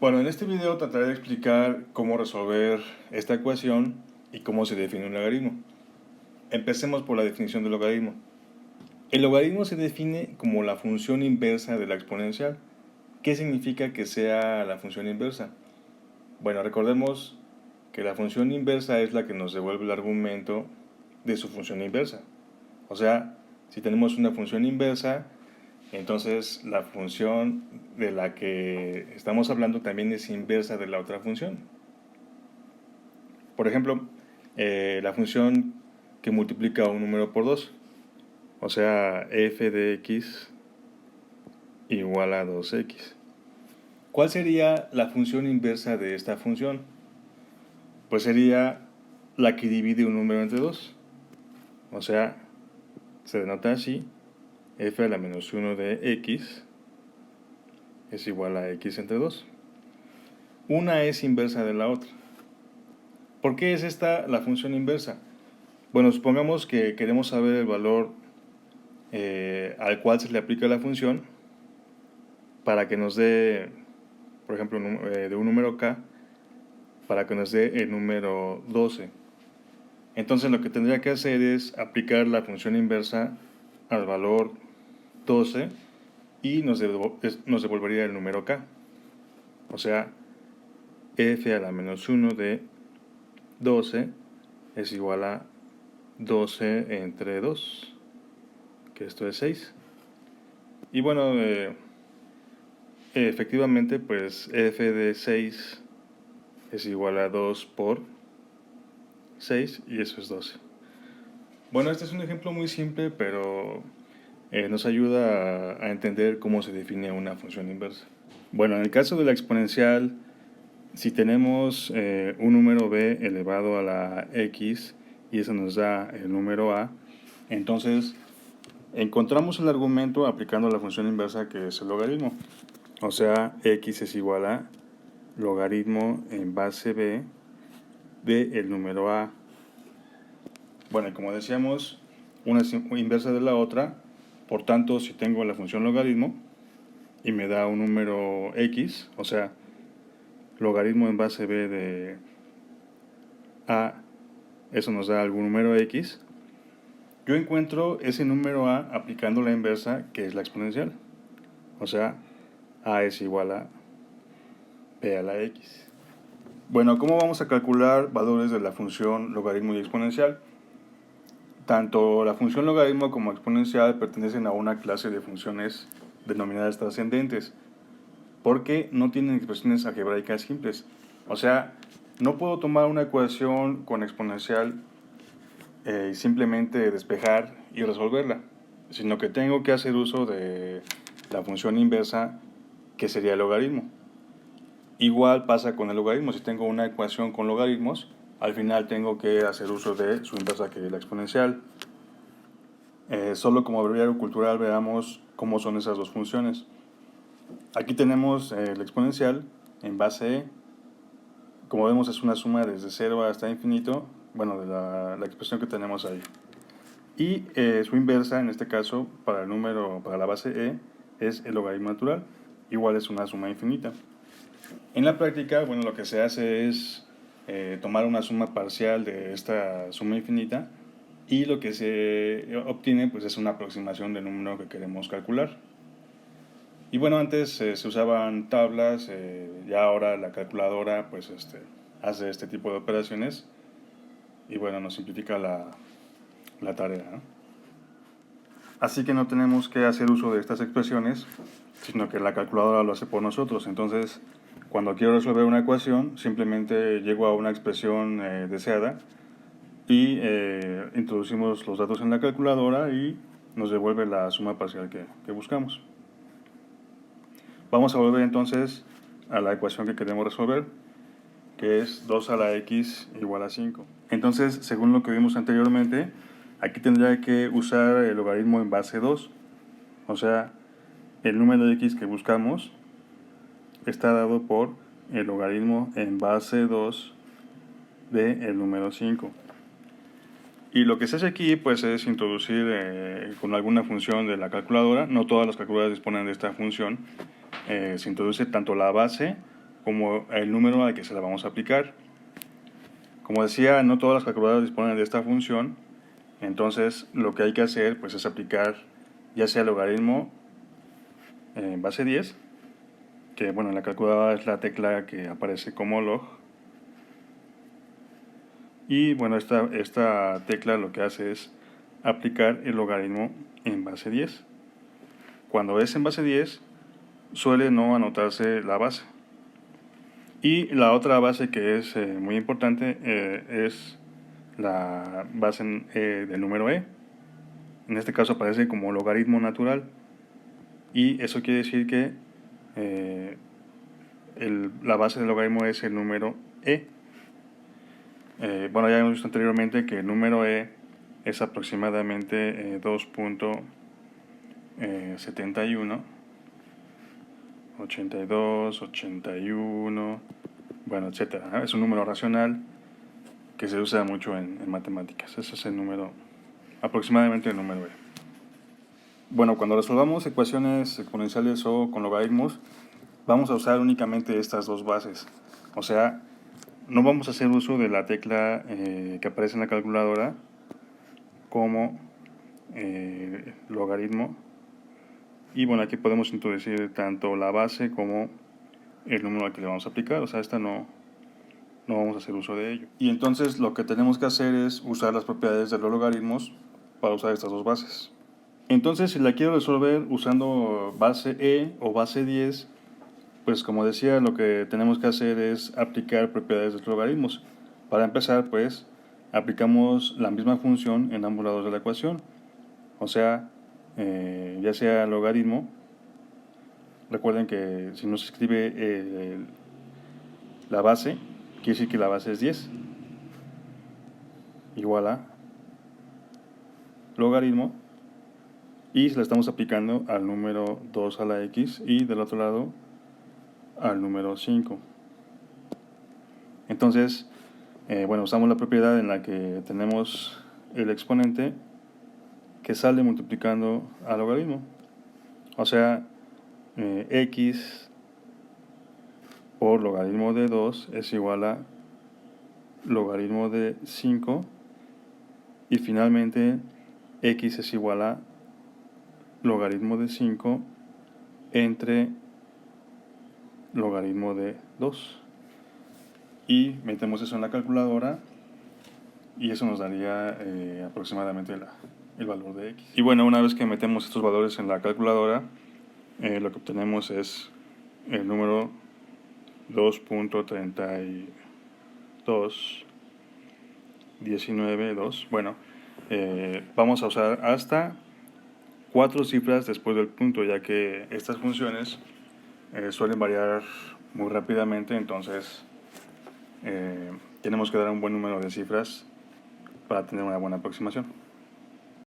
Bueno, en este video trataré de explicar cómo resolver esta ecuación y cómo se define un logaritmo. Empecemos por la definición del logaritmo. El logaritmo se define como la función inversa de la exponencial. ¿Qué significa que sea la función inversa? Bueno, recordemos que la función inversa es la que nos devuelve el argumento de su función inversa. O sea, si tenemos una función inversa, entonces la función de la que estamos hablando también es inversa de la otra función. Por ejemplo, la función que multiplica un número por 2, o sea, f de x igual a 2x. ¿Cuál sería la función inversa de esta función? Pues sería la que divide un número entre 2. O sea, se denota así: f a la menos 1 de x es igual a x entre 2. Una es inversa de la otra. ¿Por qué es esta la función inversa? Bueno, supongamos que queremos saber el valor al cual se le aplica la función para que nos dé, por ejemplo, de un número k, para que nos dé el número 12. Entonces lo que tendría que hacer es aplicar la función inversa al valor 12 y nos devolvería el número k. O sea, f a la menos 1 de 12 es igual a 12 entre 2, que esto es 6. Y bueno, efectivamente, pues f de 6 es igual a 2 por 6 y eso es 12. Bueno, este es un ejemplo muy simple, pero nos ayuda a entender cómo se define una función inversa. Bueno, en el caso de la exponencial, si tenemos un número b elevado a la x y eso nos da el número a, entonces encontramos el argumento aplicando la función inversa, que es el logaritmo. O sea, x es igual a logaritmo en base b de el número a. Bueno, y como decíamos, una es inversa de la otra. Por tanto, si tengo la función logaritmo y me da un número x, o sea, logaritmo en base b de a, eso nos da algún número x, yo encuentro ese número a aplicando la inversa, que es la exponencial. O sea, a es igual a b a la x. Bueno, ¿cómo vamos a calcular valores de la función logaritmo y exponencial? Tanto la función logaritmo como exponencial pertenecen a una clase de funciones denominadas trascendentes, porque no tienen expresiones algebraicas simples. O sea, no puedo tomar una ecuación con exponencial y simplemente despejar y resolverla, sino que tengo que hacer uso de la función inversa, que sería el logaritmo. Igual pasa con el logaritmo. Si tengo una ecuación con logaritmos, al final tengo que hacer uso de su inversa, que es la exponencial. Solo como breviario cultural veamos cómo son esas dos funciones. Aquí tenemos la exponencial en base e. Como vemos, es una suma desde 0 hasta infinito, bueno, de la expresión que tenemos ahí. Y su inversa, en este caso, para la base e, es el logaritmo natural. Igual es una suma infinita. En la práctica, bueno, lo que se hace es tomar una suma parcial de esta suma infinita, y lo que se obtiene pues es una aproximación del número que queremos calcular. Y bueno, antes se usaban tablas, ya ahora la calculadora pues hace este tipo de operaciones y bueno, nos simplifica la tarea, ¿no? Así que no tenemos que hacer uso de estas expresiones, sino que la calculadora lo hace por nosotros. Entonces, cuando quiero resolver una ecuación, simplemente llego a una expresión deseada y introducimos los datos en la calculadora y nos devuelve la suma parcial que buscamos. Vamos a volver entonces a la ecuación que queremos resolver, que es 2 a la x igual a 5. Entonces, según lo que vimos anteriormente, aquí tendría que usar el logaritmo en base 2. O sea, el número de x que buscamos está dado por el logaritmo en base 2 del número 5. Y lo que se hace aquí pues es introducir con alguna función de la calculadora. No todas las calculadoras disponen de esta función. Se introduce tanto la base como el número al que se la vamos a aplicar. Como decía, no todas las calculadoras disponen de esta función, entonces lo que hay que hacer pues es aplicar ya sea el logaritmo en base 10, que bueno, en la calculadora es la tecla que aparece como log, y bueno, esta tecla lo que hace es aplicar el logaritmo en base 10. Cuando es en base 10 suele no anotarse la base. Y la otra base que es muy importante es la base del número e. En este caso aparece como logaritmo natural. Y eso quiere decir que la base del logaritmo es el número e. Bueno, ya hemos visto anteriormente que el número e es aproximadamente 2.71, 82, 81, bueno, etcétera. Es un número racional que se usa mucho en matemáticas. Ese es el número, aproximadamente el número e. Bueno, cuando resolvamos ecuaciones exponenciales o con logaritmos, vamos a usar únicamente estas dos bases. O sea, no vamos a hacer uso de la tecla que aparece en la calculadora como logaritmo. Y bueno, aquí podemos introducir tanto la base como el número al que le vamos a aplicar. O sea, esta no vamos a hacer uso de ello. Y entonces lo que tenemos que hacer es usar las propiedades de los logaritmos para usar estas dos bases. Entonces, si la quiero resolver usando base e o base 10, pues como decía, lo que tenemos que hacer es aplicar propiedades de los logaritmos. Para empezar, pues, aplicamos la misma función en ambos lados de la ecuación. O sea, ya sea logaritmo, recuerden que si no se escribe la base, quiere decir que la base es 10, igual a logaritmo, y se la estamos aplicando al número 2 a la x y del otro lado al número 5. Entonces, bueno, usamos la propiedad en la que tenemos el exponente que sale multiplicando al logaritmo. O sea, x por logaritmo de 2 es igual a logaritmo de 5, y finalmente x es igual a logaritmo de 5 entre logaritmo de 2. Y metemos eso en la calculadora y eso nos daría aproximadamente el valor de x. Y bueno, una vez que metemos estos valores en la calculadora, lo que obtenemos es el número 2.3219.2. Bueno, vamos a usar hasta 4 cifras después del punto, ya que estas funciones suelen variar muy rápidamente, entonces tenemos que dar un buen número de cifras para tener una buena aproximación.